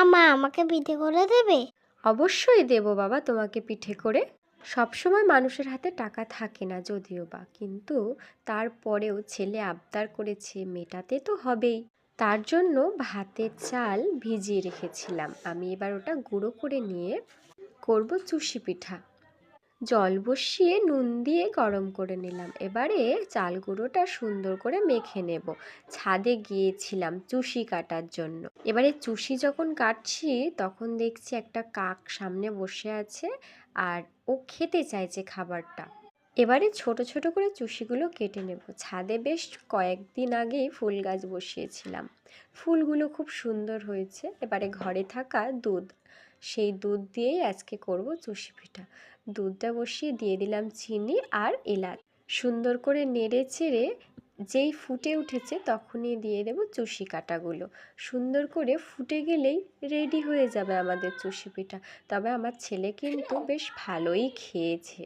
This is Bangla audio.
মা আমাকে পিঠে করে দেবে? অবশ্যই দেবো বাবা তোমাকে পিঠে করে। সবসময় মানুষের হাতে টাকা থাকে না যদিও বা, কিন্তু তারপরেও ছেলে আবদার করেছে, মেটাতে তো হবেই। তার জন্য ভাতের চাল ভিজিয়ে রেখেছিলাম, আমি এবার ওটা গুঁড়ো করে নিয়ে করব চুষি পিঠা। জল বসিয়ে নুন দিয়ে গরম করে নিলাম, এবারে চাল গুঁড়োটা সুন্দর করে মেখে নেব। ছাদে গিয়েছিলাম চুষি কাটার জন্য। এবারে চুষি যখন কাটছি তখন দেখছি একটা কাক সামনে বসে আছে, আর ও খেতে চাইছে খাবারটা। এবারে ছোট ছোট করে চুষিগুলো কেটে নেব। ছাদে বেশ কয়েকদিন আগেই ফুল গাছ বসিয়েছিলাম, ফুলগুলো খুব সুন্দর হয়েছে। এবারে ঘরে থাকা দুধ, সেই দুধ দিয়েই আজকে করব চুষি পিঠা। দুধটা বসিয়ে দিয়ে দিলাম চিনি আর এলাচ, সুন্দর করে নেড়ে চেড়ে যেই ফুটে উঠেছে তখনই দিয়ে দেব চুষি কাটাগুলো। সুন্দর করে ফুটে গেলেই রেডি হয়ে যাবে আমাদের চুষি পিঠা। তবে আমার ছেলে কিন্তু বেশ ভালোই খেয়েছে।